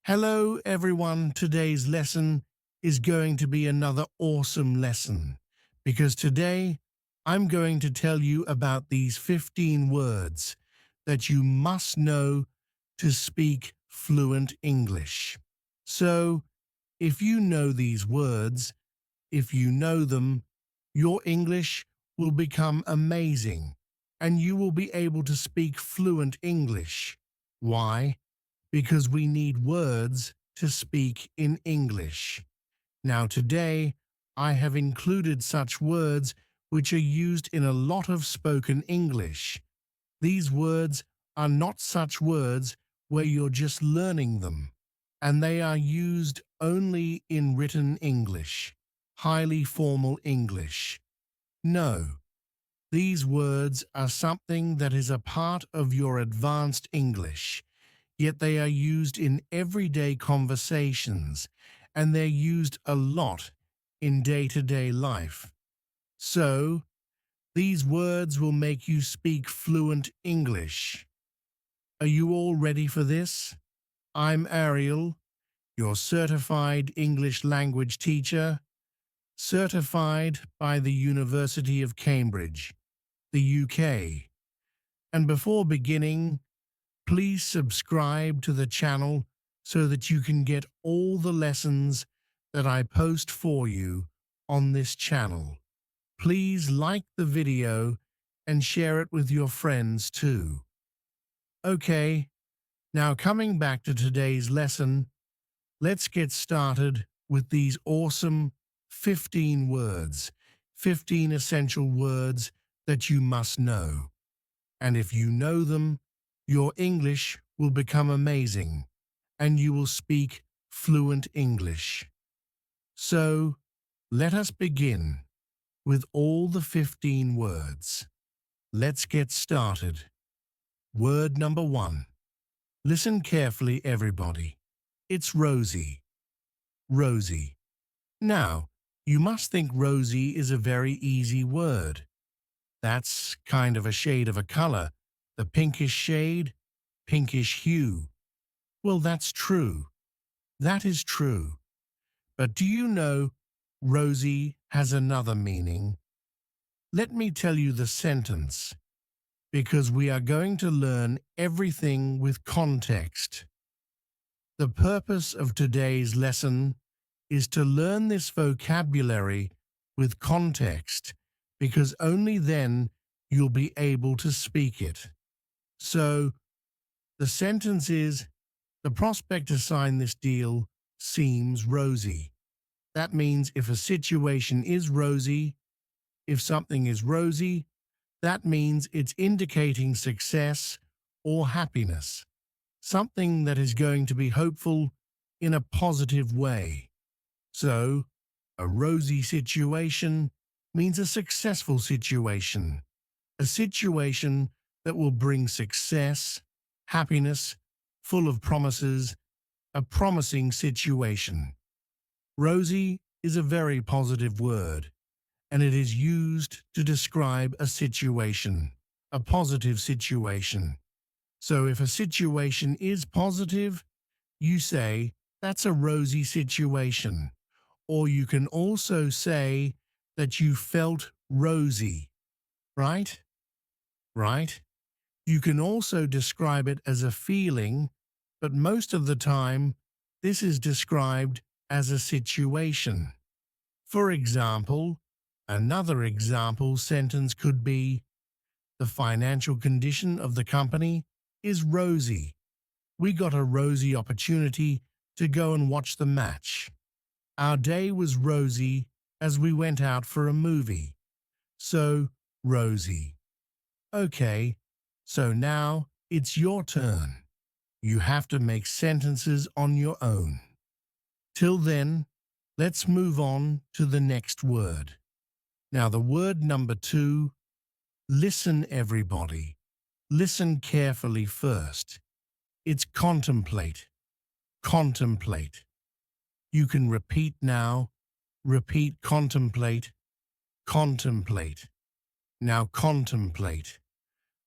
Hello everyone, today's lesson is going to be another awesome lesson because today I'm going to tell you about these 15 words that you must know to speak fluent English. So, if you know these words, if you know them, your English will become amazing and you will be able to speak fluent English. Why? Because we need words to speak in English. Now today, I have included such words which are used in a lot of spoken English. These words are not such words where you're just learning them, and they are used only in written English, highly formal English. No, these words are something that is a part of your advanced English, yet they are used in everyday conversations, and they're used a lot in day-to-day life. So, these words will make you speak fluent English. Are you all ready for this? I'm Ariel, your certified English language teacher, certified by the University of Cambridge, the UK. And before beginning, please subscribe to the channel so that you can get all the lessons that I post for you on this channel. Please like the video and share it with your friends too. Okay, now coming back to today's lesson, let's get started with these awesome 15 words, 15 essential words that you must know. And if you know them, your English will become amazing and you will speak fluent English. So, let us begin with all the 15 words. Let's get started. Word number 1. Listen carefully, everybody. It's Rosie. Rosie. Now, you must think Rosie is a very easy word. That's kind of a shade of a color, the pinkish shade, pinkish hue. Well, that's true. That is true. But do you know Rosie has another meaning? Let me tell you the sentence, because we are going to learn everything with context. The purpose of today's lesson is to learn this vocabulary with context, because only then you'll be able to speak it. So, the sentence is, the prospect to sign this deal seems rosy. That means if a situation is rosy, if something is rosy, that means it's indicating success or happiness, something that is going to be hopeful in a positive way. So, a rosy situation means a successful situation, a situation that will bring success, happiness, full of promises, a promising situation. Rosy is a very positive word, and it is used to describe a situation, a positive situation. So if a situation is positive, you say, that's a rosy situation. Or you can also say that you felt rosy, right? Right? You can also describe it as a feeling, but most of the time, this is described as a situation. For example, another example sentence could be, the financial condition of the company is rosy. We got a rosy opportunity to go and watch the match. Our day was rosy as we went out for a movie. So, rosy. Okay, so now it's your turn. You have to make sentences on your own. Till then, let's move on to the next word. Now the word number 2, listen everybody. Listen carefully first. It's contemplate. Contemplate. You can repeat now. Repeat contemplate. Contemplate. Now contemplate.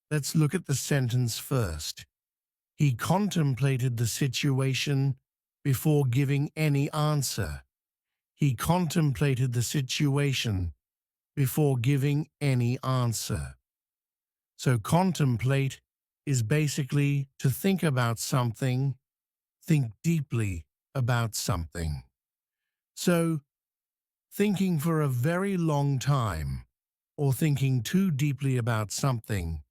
Let's look at the sentence first. He contemplated the situation before giving any answer. He contemplated the situation before giving any answer. So contemplate is basically to think about something, think deeply about something. So thinking for a very long time or thinking too deeply about something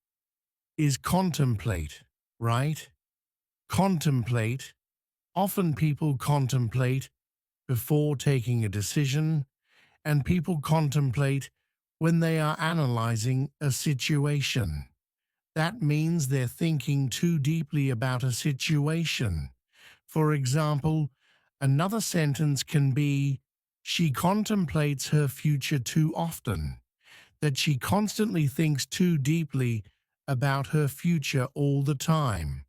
is contemplate, right? Contemplate. Often people contemplate before taking a decision, and people contemplate when they are analyzing a situation. That means they're thinking too deeply about a situation. For example, another sentence can be, she contemplates her future too often, that she constantly thinks too deeply about her future all the time.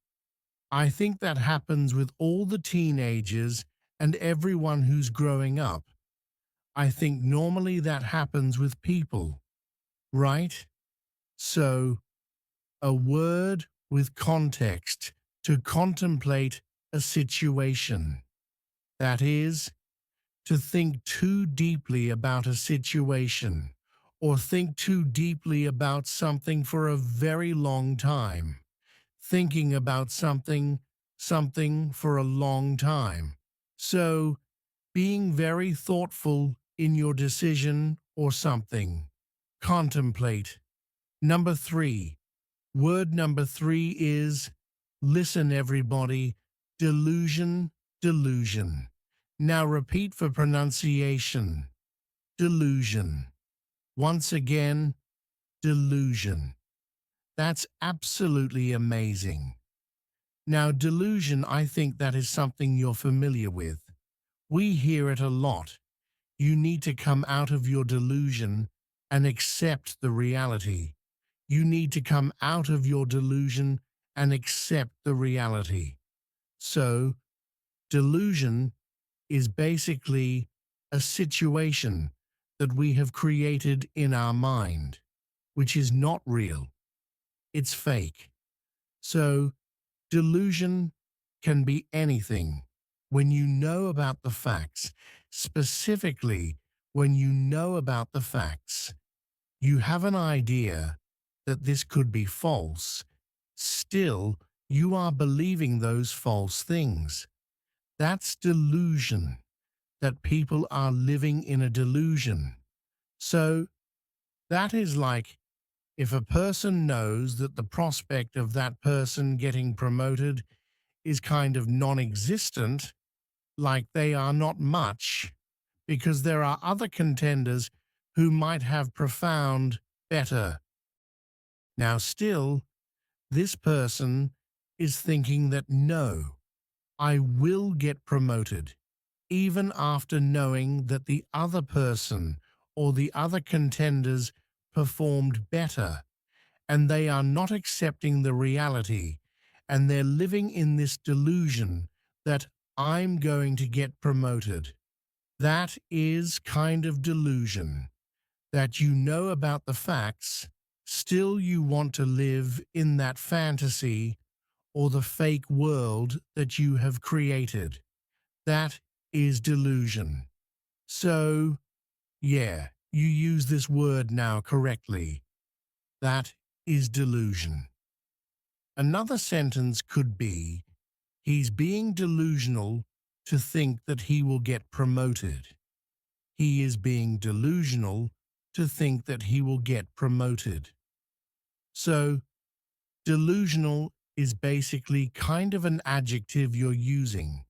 I think that happens with all the teenagers and everyone who's growing up. I think normally that happens with people, right? So, a word with context to contemplate a situation. That is, to think too deeply about a situation or think too deeply about something for a very long time. Thinking about something for a long time. So, being very thoughtful in your decision or something. Contemplate. Number 3. Word number 3 is listen, everybody. Delusion, delusion. Now repeat for pronunciation. Delusion. Once again, delusion. That's absolutely amazing. Now, delusion, I think that is something you're familiar with. We hear it a lot. You need to come out of your delusion and accept the reality. You need to come out of your delusion and accept the reality. So, delusion is basically a situation that we have created in our mind, which is not real. It's fake. So, delusion can be anything when you know about the facts, specifically when you know about the facts. You have an idea that this could be false. Still, you are believing those false things. That's delusion, that people are living in a delusion. So, that is like if a person knows that the prospect of that person getting promoted is kind of non-existent, like they are not much, because there are other contenders who might have profound better. Now still, this person is thinking that no, I will get promoted, even after knowing that the other person or the other contenders performed better, and they are not accepting the reality, and they're living in this delusion that I'm going to get promoted. That is kind of delusion, that you know about the facts, still you want to live in that fantasy or the fake world that you have created. That is delusion. So, yeah, you use this word now correctly. That is delusion. Another sentence could be, he's being delusional to think that he will get promoted. He is being delusional to think that he will get promoted. So, delusional is basically kind of an adjective you're using,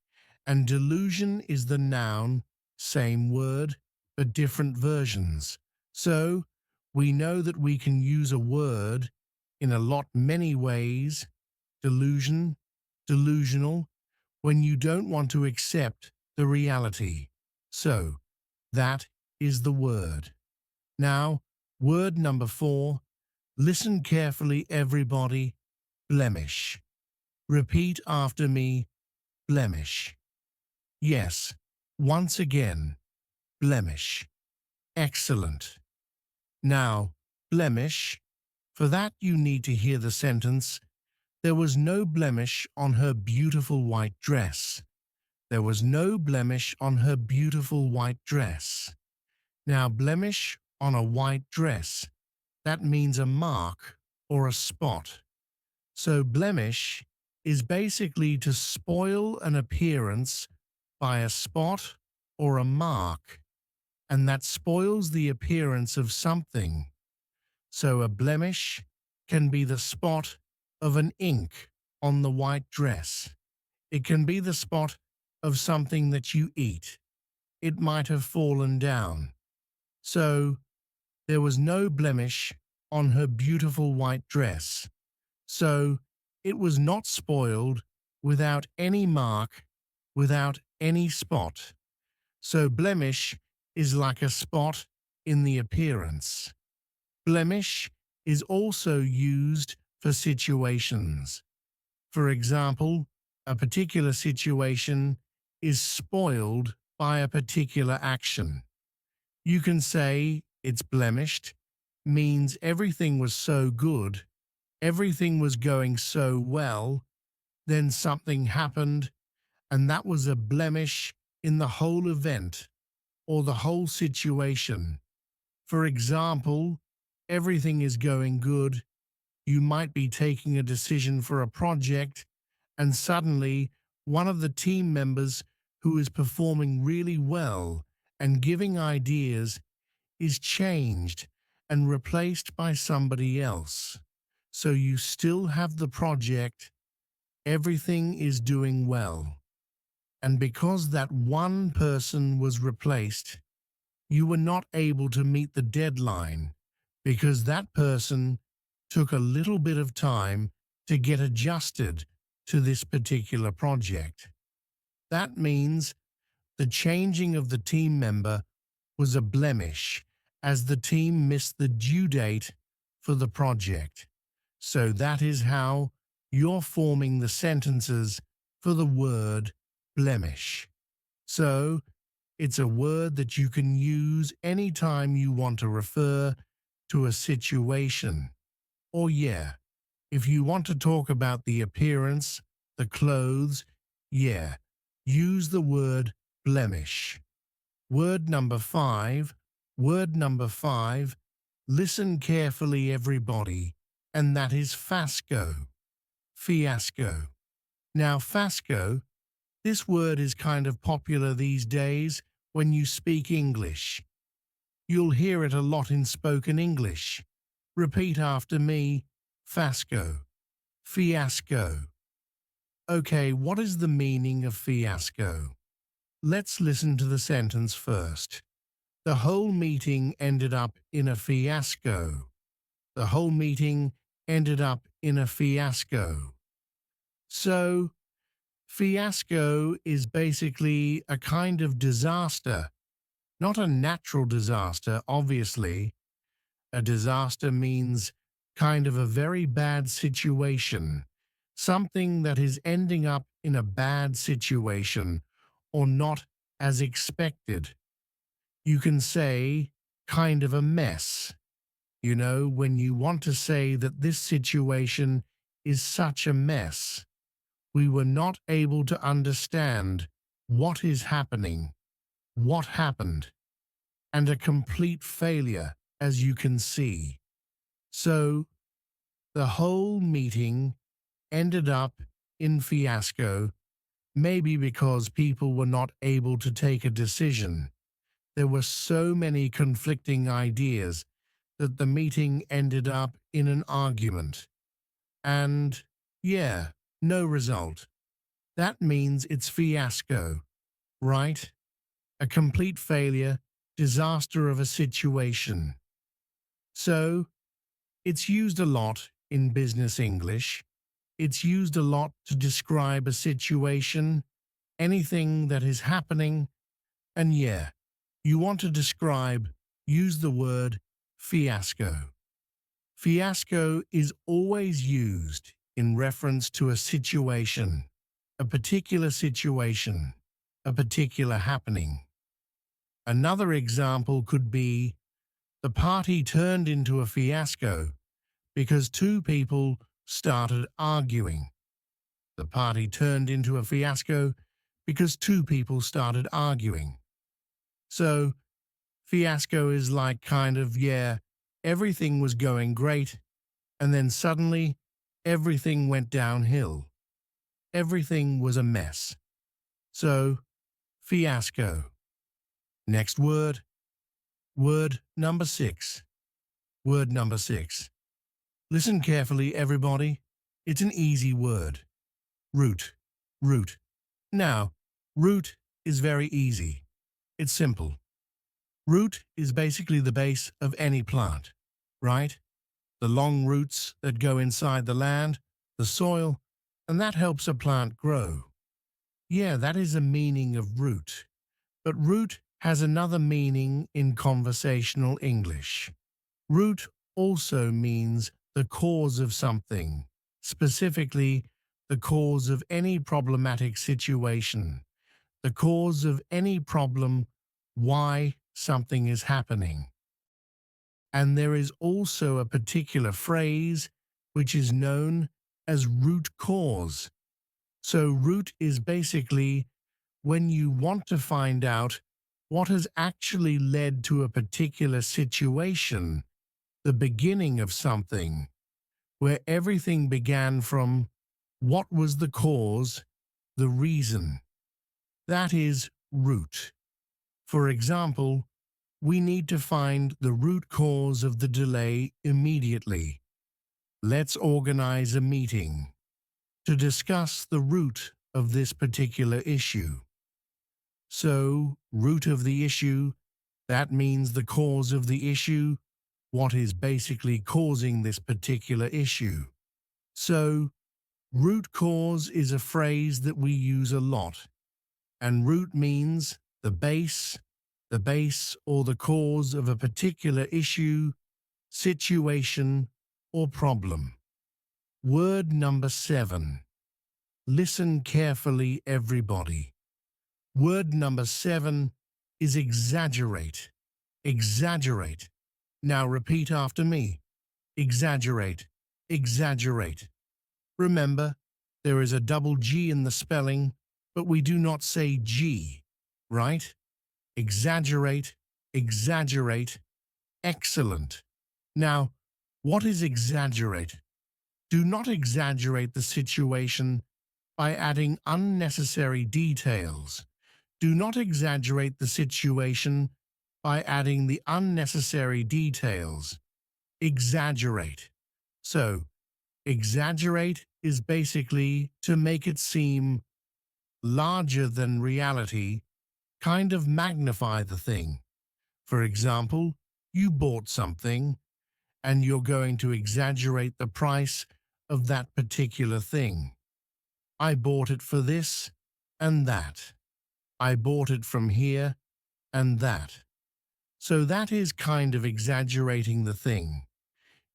and delusion is the noun, same word, but different versions. So, we know that we can use a word in a lot many ways, delusion, delusional, when you don't want to accept the reality. So, that is the word. Now, word number 4, listen carefully, everybody. Blemish. Repeat after me, blemish. Yes, once again, blemish. Excellent. Now, blemish. For that you need to hear the sentence, there was no blemish on her beautiful white dress. There was no blemish on her beautiful white dress. Now, blemish on a white dress, that means a mark or a spot. So blemish is basically to spoil an appearance by a spot or a mark, and that spoils the appearance of something. So a blemish can be the spot of an ink on the white dress. It can be the spot of something that you eat. It might have fallen down. So there was no blemish on her beautiful white dress. So it was not spoiled, without any mark, without any spot. So blemish is like a spot in the appearance. Blemish is also used for situations. For example, a particular situation is spoiled by a particular action. You can say it's blemished, means everything was so good, everything was going so well, then something happened, and that was a blemish in the whole event or the whole situation. For example, everything is going good. You might be taking a decision for a project, and suddenly one of the team members who is performing really well and giving ideas is changed and replaced by somebody else. So you still have the project, everything is doing well. And because that one person was replaced, you were not able to meet the deadline because that person took a little bit of time to get adjusted to this particular project. That means the changing of the team member was a blemish as the team missed the due date for the project. So that is how you're forming the sentences for the word blemish. So it's a word that you can use anytime you want to refer to a situation. Or if you want to talk about the appearance, the clothes, use the word blemish. Word number 5, listen carefully everybody, and that is fiasco. Fiasco. Now fiasco, this word is kind of popular these days when you speak English. You'll hear it a lot in spoken English. Repeat after me, fiasco. Fiasco. Okay, what is the meaning of fiasco? Let's listen to the sentence first. The whole meeting ended up in a fiasco. The whole meeting ended up in a fiasco. So, fiasco is basically a kind of disaster, not a natural disaster, obviously. A disaster means kind of a very bad situation, something that is ending up in a bad situation or not as expected. You can say kind of a mess. You know, when you want to say that this situation is such a mess. We were not able to understand what is happening, what happened, and a complete failure, as you can see. So, the whole meeting ended up in fiasco, maybe because people were not able to take a decision. There were so many conflicting ideas that the meeting ended up in an argument. And, no result. That means it's fiasco, right? A complete failure, disaster of a situation. So, it's used a lot in business English. It's used a lot to describe a situation, anything that is happening, and you want to describe, use the word fiasco. Fiasco is always used in reference to a situation, a particular situation, a particular happening. Another example could be, the party turned into a fiasco because two people started arguing. The party turned into a fiasco because two people started arguing. So, fiasco is like kind of, yeah, everything was going great, and then suddenly everything went downhill. Everything was a mess. So, fiasco. Next word. Word number 6. Word number 6. Listen carefully, everybody. It's an easy word. Root. Root. Now, root is very easy. It's simple. Root is basically the base of any plant, right? The long roots that go inside the land, the soil, and that helps a plant grow. Yeah, that is a meaning of root. But root has another meaning in conversational English. Root also means the cause of something, specifically the cause of any problematic situation, the cause of any problem, why something is happening. And there is also a particular phrase which is known as root cause. So root is basically when you want to find out what has actually led to a particular situation, the beginning of something, where everything began from what was the cause, the reason. That is root. For example, we need to find the root cause of the delay immediately. Let's organize a meeting to discuss the root of this particular issue. So, root of the issue, that means the cause of the issue, what is basically causing this particular issue. So, root cause is a phrase that we use a lot, and root means the base or the cause of a particular issue, situation, or problem. Word number 7. Listen carefully, everybody. Word number 7 is exaggerate. Exaggerate. Now repeat after me. Exaggerate. Exaggerate. Remember, there is a double G in the spelling, but we do not say G, right? Exaggerate. Exaggerate. Excellent. Now, what is exaggerate? Do not exaggerate the situation by adding unnecessary details. Do not exaggerate the situation by adding the unnecessary details. Exaggerate. So, exaggerate is basically to make it seem larger than reality, kind of magnify the thing. For example, you bought something, and you're going to exaggerate the price of that particular thing. I bought it for this and that. I bought it from here and that. So that is kind of exaggerating the thing.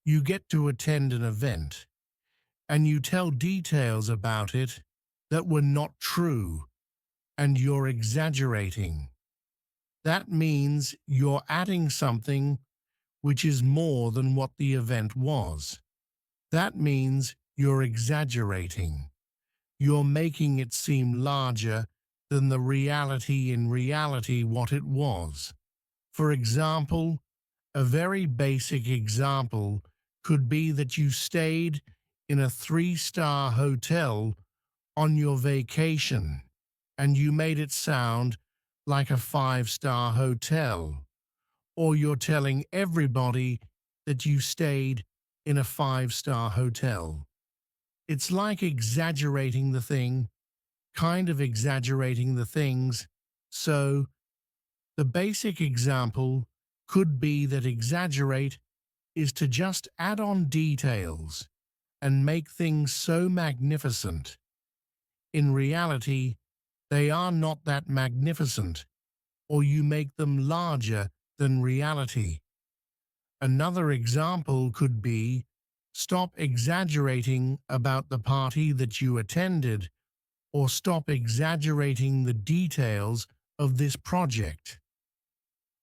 You get to attend an event, and you tell details about it that were not true, and you're exaggerating. That means you're adding something which is more than what the event was. That means you're exaggerating. You're making it seem larger than the reality in reality what it was. For example, a very basic example could be that you stayed in a 3-star hotel on your vacation and you made it sound like a 5-star hotel. Or you're telling everybody that you stayed in a 5-star hotel. It's like exaggerating the thing, kind of exaggerating the things. So, the basic example could be that exaggerate is to just add on details and make things so magnificent. In reality, they are not that magnificent, or you make them larger than reality. Another example could be, stop exaggerating about the party that you attended, or stop exaggerating the details of this project.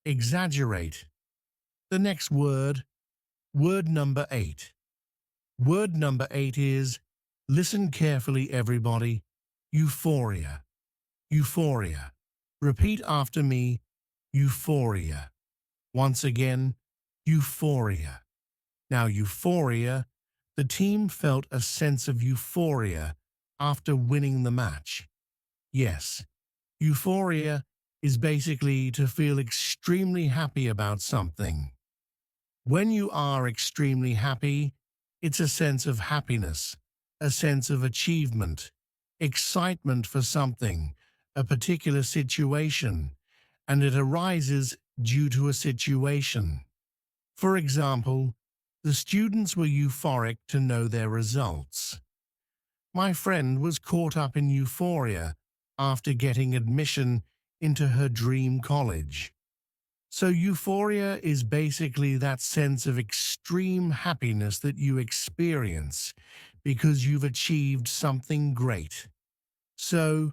Exaggerate. The next word, word number 8. Word number 8 is, listen carefully everybody, euphoria. Euphoria. Repeat after me, euphoria. Once again, euphoria. Now, euphoria, the team felt a sense of euphoria after winning the match. Yes, euphoria is basically to feel extremely happy about something. When you are extremely happy, it's a sense of happiness, a sense of achievement, excitement for something, a particular situation, and it arises due to a situation. For example, the students were euphoric to know their results. My friend was caught up in euphoria after getting admission into her dream college. So euphoria is basically that sense of extreme happiness that you experience because you've achieved something great. So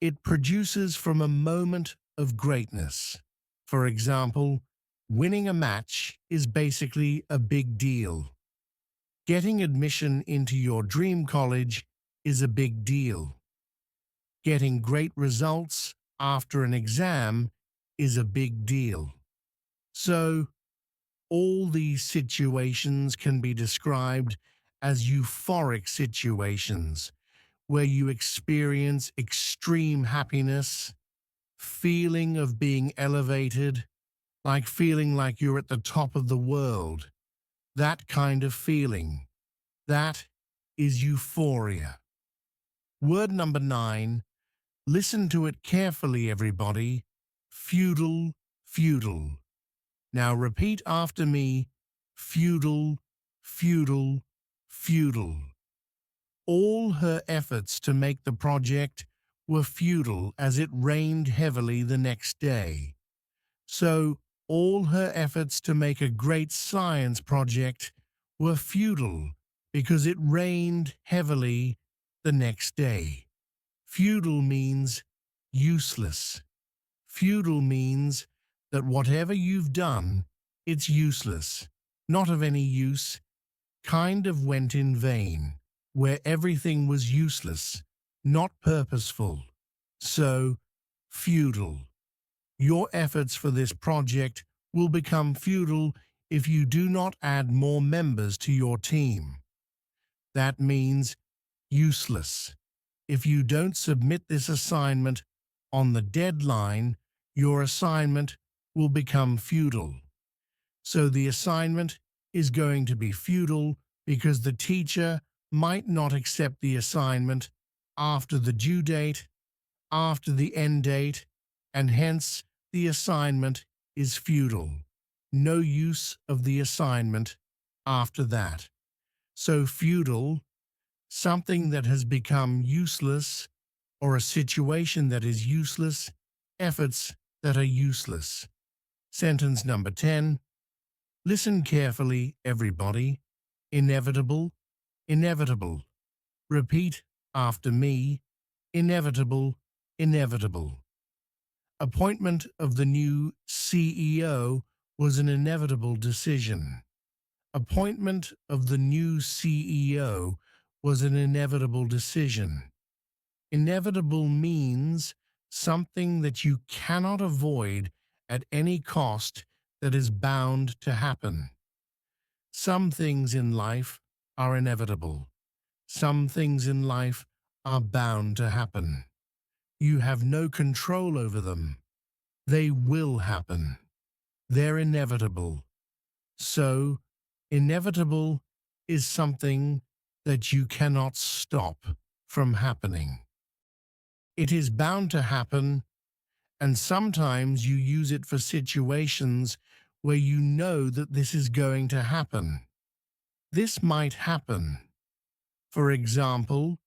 it produces from a moment of greatness. For example, winning a match is basically a big deal. Getting admission into your dream college is a big deal. Getting great results after an exam is a big deal. So, all these situations can be described as euphoric situations, where you experience extreme happiness, feeling of being elevated, like feeling like you're at the top of the world. That kind of feeling. That is euphoria. Word number 9. Listen to it carefully, everybody. Feudal, feudal. Now repeat after me. Feudal, feudal, feudal. All her efforts to make the project were futile as it rained heavily the next day. So, all her efforts to make a great science project were futile because it rained heavily the next day. Futile means useless. Futile means that whatever you've done, it's useless, not of any use, kind of went in vain, where everything was useless, not purposeful. So, futile. Your efforts for this project will become futile if you do not add more members to your team. That means useless. If you don't submit this assignment on the deadline, your assignment will become futile. So the assignment is going to be futile because the teacher might not accept the assignment after the due date, after the end date, and hence the assignment is futile. No use of the assignment after that. So futile, something that has become useless, or a situation that is useless, efforts that are useless. Sentence number 10. Listen carefully, everybody. Inevitable, inevitable. Repeat after me. Inevitable, inevitable. Appointment of the new CEO was an inevitable decision. Appointment of the new CEO was an inevitable decision. Inevitable means something that you cannot avoid at any cost, that is bound to happen. Some things in life are inevitable. Some things in life are bound to happen. You have no control over them. They will happen. They're inevitable. So, inevitable is something that you cannot stop from happening. It is bound to happen, and sometimes you use it for situations where you know that this is going to happen. This might happen. For example,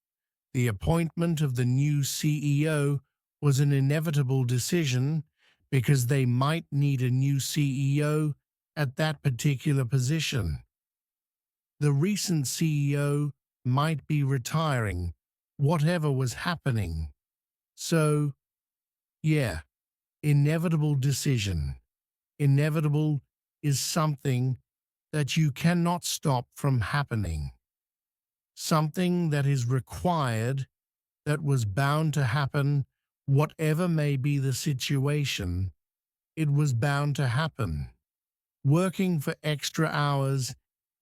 the appointment of the new CEO was an inevitable decision because they might need a new CEO at that particular position. The recent CEO might be retiring, whatever was happening. So, yeah, inevitable decision. Inevitable is something that you cannot stop from happening. Something that is required, that was bound to happen, Whatever may be the situation, it was bound to happen. Working for extra hours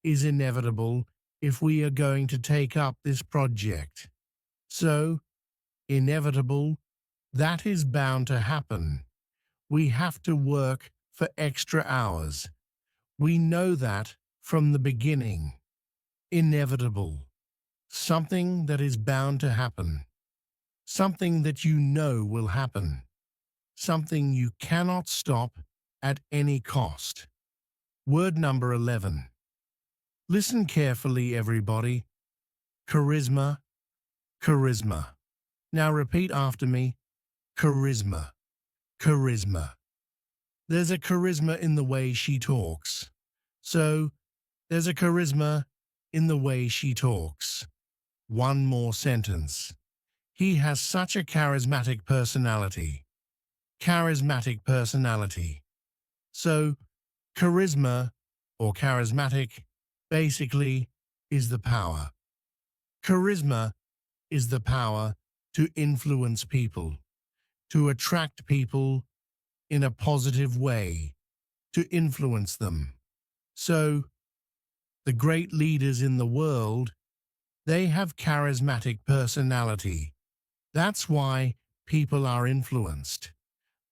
is inevitable if we are going to take up this project. So, inevitable, that is bound to happen. We have to work for extra hours. We know that from the beginning. Inevitable. Something that is bound to happen. Something that you know will happen. Something you cannot stop at any cost. Word number 11. Listen carefully, everybody. Charisma, charisma. Now repeat after me. Charisma, charisma. There's a charisma in the way she talks. So, there's a charisma in the way she talks. One more sentence. He has such a charismatic personality. Charismatic personality. So, charisma or charismatic basically is the power. Charisma is the power to influence people, to attract people in a positive way, to influence them. So, the great leaders in the world, they have charismatic personality. That's why people are influenced.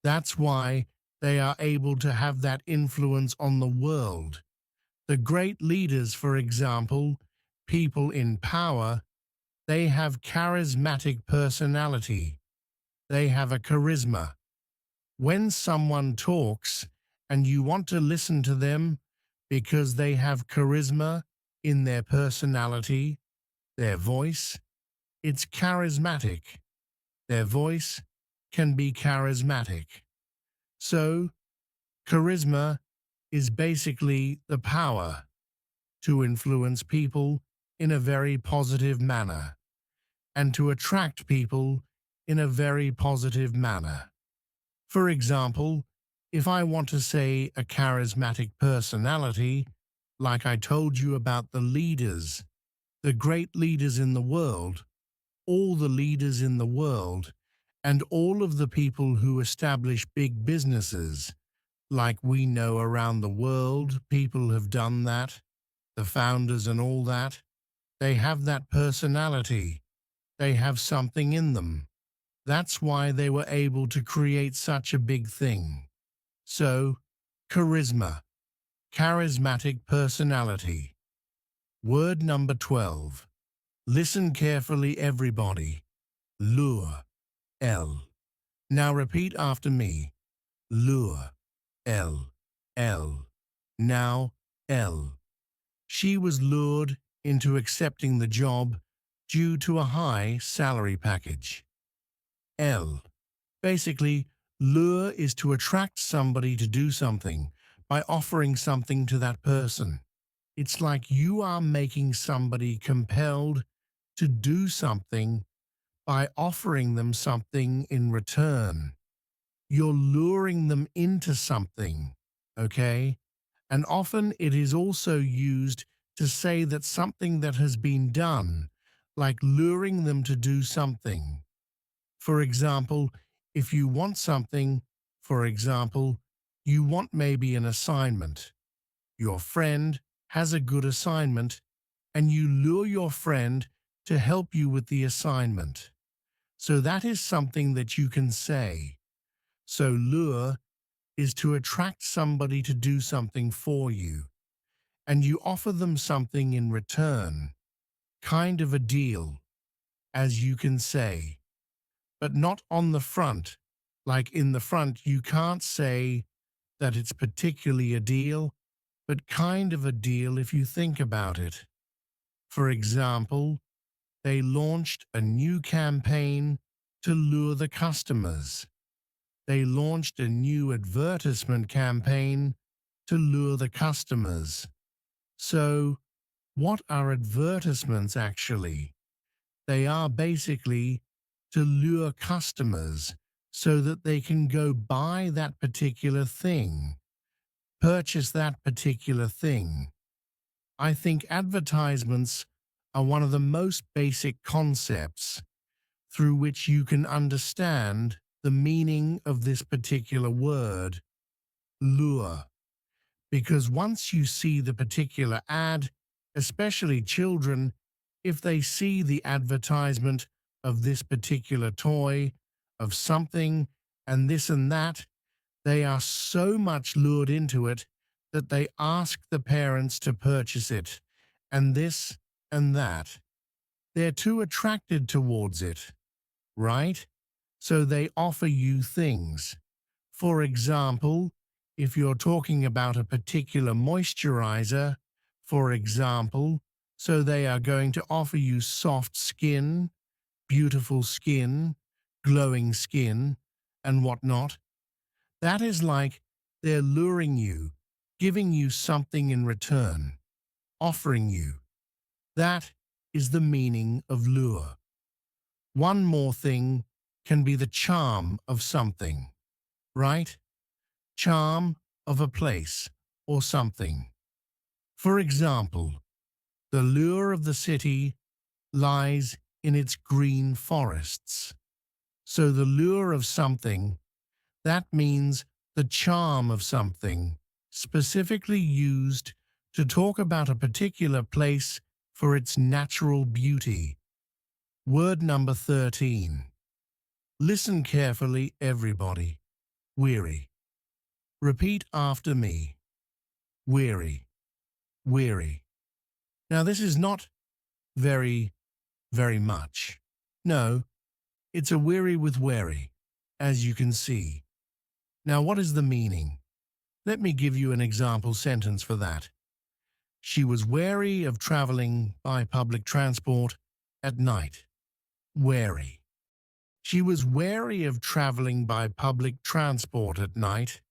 That's why they are able to have that influence on the world. The great leaders, for example, people in power, they have charismatic personality. They have a charisma. When someone talks and you want to listen to them because they have charisma in their personality, their voice, it's charismatic. Their voice can be charismatic. So, charisma is basically the power to influence people in a very positive manner and to attract people in a very positive manner. For example, if I want to say a charismatic personality, like I told you about the leaders, the great leaders in the world, all the leaders in the world, and all of the people who establish big businesses, like we know around the world, people have done that, the founders and all that, they have that personality. They have something in them. That's why they were able to create such a big thing. So, charisma, charismatic personality. Word number 12. Listen carefully, everybody. Lure, L. Now repeat after me. Lure, L, L. Now, L. She was lured into accepting the job due to a high salary package. L. Basically, lure is to attract somebody to do something by offering something to that person. It's like you are making somebody compelled to do something by offering them something in return. You're luring them into something, okay? And often it is also used to say that something that has been done, like luring them to do something. For example, if you want something, for example, you want maybe an assignment. Your friend has a good assignment, and you lure your friend to help you with the assignment. So that is something that you can say. So lure is to attract somebody to do something for you, and you offer them something in return, kind of a deal, as you can say, but not on the front. Like in the front, you can't say that it's particularly a deal, but kind of a deal if you think about it. For example, they launched a new campaign to lure the customers. They launched a new advertisement campaign to lure the customers. So, what are advertisements actually? They are basically to lure customers so that they can go buy that particular thing, purchase that particular thing. I think advertisements are one of the most basic concepts through which you can understand the meaning of this particular word, lure. Because once you see the particular ad, especially children, if they see the advertisement of this particular toy, of something, and this and that, they are so much lured into it that they ask the parents to purchase it, and this and that. They're too attracted towards it, right? So they offer you things. For example, if you're talking about a particular moisturizer, for example, so they are going to offer you soft skin, beautiful skin, glowing skin, and whatnot. That is like they're luring you, giving you something in return, offering you. That is the meaning of lure. One more thing can be the charm of something, right? Charm of a place or something. For example, the lure of the city lies in its green forests. So the lure of something, that means the charm of something, specifically used to talk about a particular place for its natural beauty. Word number 13. Listen carefully, everybody. Weary. Repeat after me. Weary. Weary. Now this is not very, very much. No, it's a weary with wary, as you can see. Now what is the meaning? Let me give you an example sentence for that. She was wary of traveling by public transport at night. Wary. She was wary of traveling by public transport at night.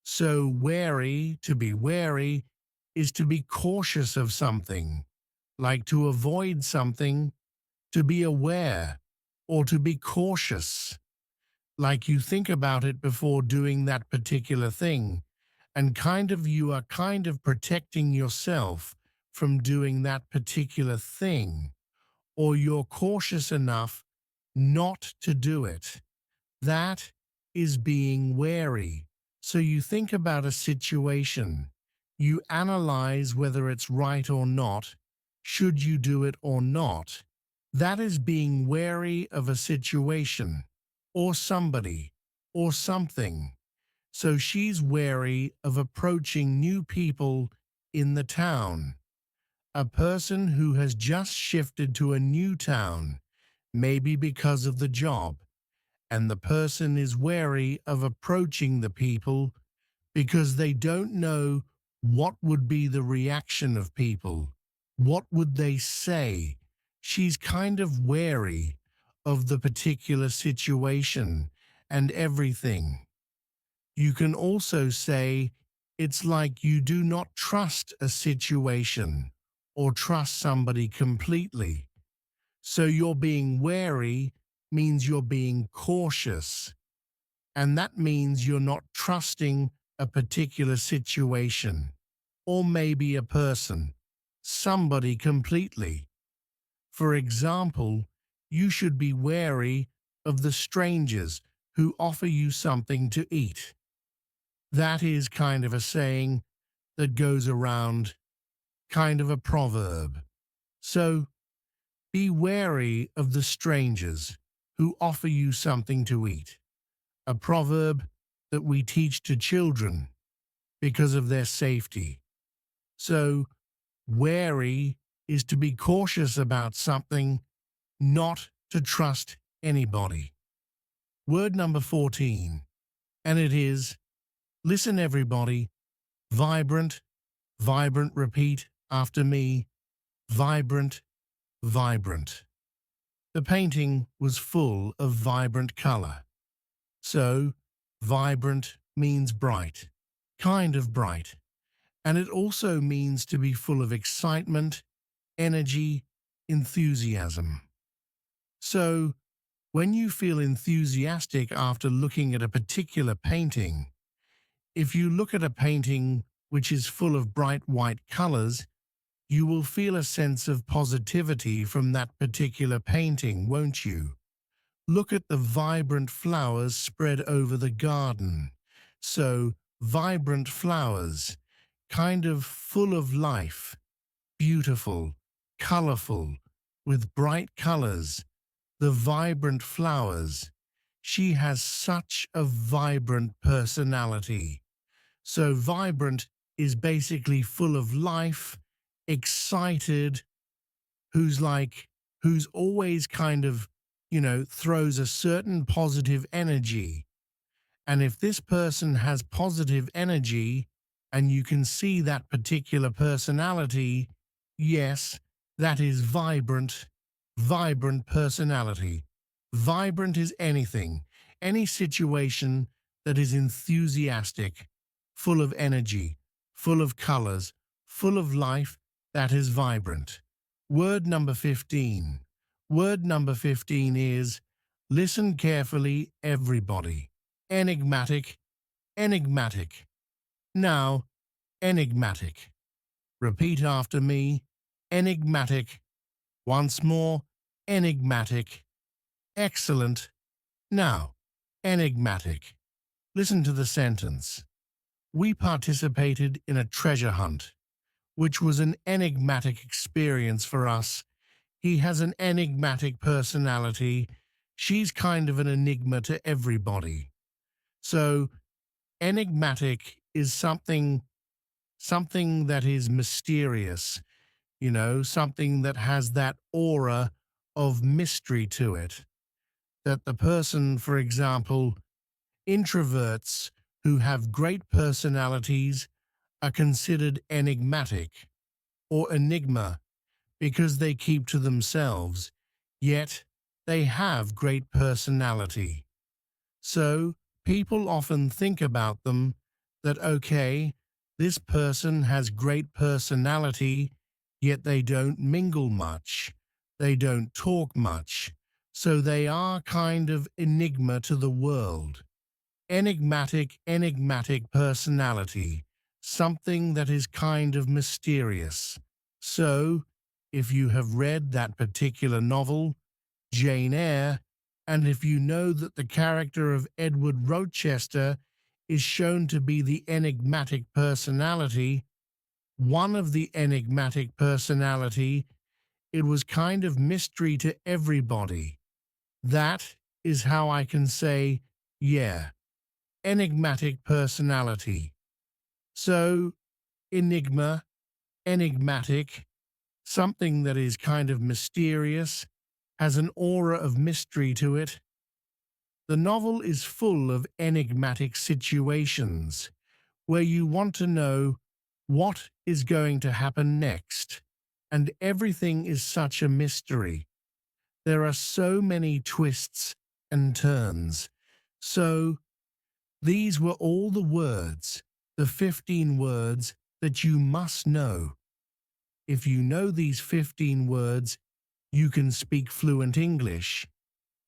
So wary, to be wary, is to be cautious of something, like to avoid something, to be aware, or to be cautious. Like you think about it before doing that particular thing, and you are kind of protecting yourself from doing that particular thing, or you're cautious enough not to do it. That is being wary. So you think about a situation. You analyze whether it's right or not. Should you do it or not? That is being wary of a situation, or somebody, or something. So she's wary of approaching new people in the town. A person who has just shifted to a new town, maybe because of the job, and the person is wary of approaching the people because they don't know what would be the reaction of people. What would they say? She's kind of wary of the particular situation and everything. You can also say it's like you do not trust a situation or trust somebody completely. So you're being wary means you're being cautious, and that means you're not trusting a particular situation, or maybe a person, somebody completely. For example, you should be wary of the strangers who offer you something to eat. That is kind of a saying that goes around, kind of a proverb. So, be wary of the strangers who offer you something to eat. A proverb that we teach to children because of their safety. So, wary is to be cautious about something, not to trust anybody. Word number 14, and it is, listen everybody, vibrant, vibrant, repeat after me, vibrant, vibrant. The painting was full of vibrant color. So, vibrant means bright, kind of bright, and it also means to be full of excitement, energy, enthusiasm. So, when you feel enthusiastic after looking at a particular painting, if you look at a painting which is full of bright white colors, you will feel a sense of positivity from that particular painting, won't you? Look at the vibrant flowers spread over the garden. So, vibrant flowers, kind of full of life, beautiful, colorful, with bright colors. The vibrant flowers. She has such a vibrant personality. So vibrant is basically full of life, excited, who's like, who's always kind of, throws a certain positive energy. And if this person has positive energy and you can see that particular personality, yes, that is vibrant, vibrant personality. Vibrant is anything, any situation that is enthusiastic, full of energy, full of colors, full of life, that is vibrant. Word number 15. Word number 15 is listen carefully, everybody. Enigmatic, enigmatic. Now, enigmatic. Repeat after me. Enigmatic. Once more, enigmatic. Excellent. Now, enigmatic. Listen to the sentence. We participated in a treasure hunt, which was an enigmatic experience for us. He has an enigmatic personality. She's kind of an enigma to everybody. So, enigmatic is something that is mysterious, something that has that aura of mystery to it. That the person, for example, introverts who have great personalities are considered enigmatic or enigma because they keep to themselves, yet they have great personality. So people often think about them that, okay, this person has great personality, yet they don't mingle much, they don't talk much, so they are kind of enigma to the world. Enigmatic personality, something that is kind of mysterious. So, if you have read that particular novel, Jane Eyre, and if you know that the character of Edward Rochester is shown to be the enigmatic personality, one of the enigmatic personality, it was kind of mystery to everybody. That is how I can say, yeah, enigmatic personality. So, enigma, enigmatic, something that is kind of mysterious, has an aura of mystery to it. The novel is full of enigmatic situations where you want to know what is going to happen next, and everything is such a mystery. There are so many twists and turns. So, these were all the words, the 15 words that you must know. If you know these 15 words, you can speak fluent English,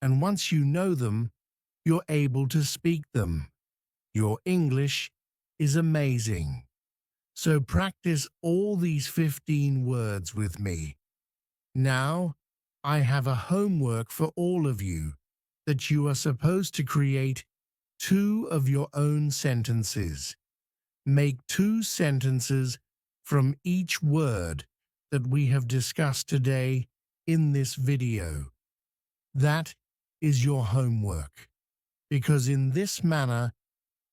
and once you know them, you're able to speak them. Your English is amazing. So practice all these 15 words with me. Now, I have a homework for all of you that you are supposed to create 2 of your own sentences. Make 2 sentences from each word that we have discussed today in this video. That is your homework, because in this manner,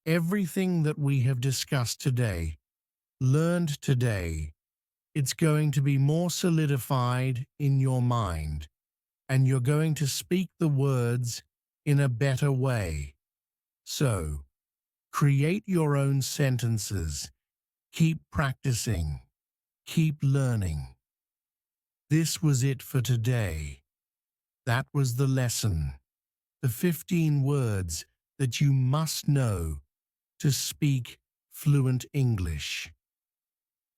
everything that we have discussed today, learned today, it's going to be more solidified in your mind, and you're going to speak the words in a better way. So, create your own sentences. Keep practicing. Keep learning. This was it for today. That was the lesson. The 15 words that you must know to speak fluent English.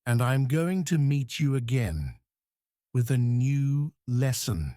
And I'm going to meet you again with a new lesson.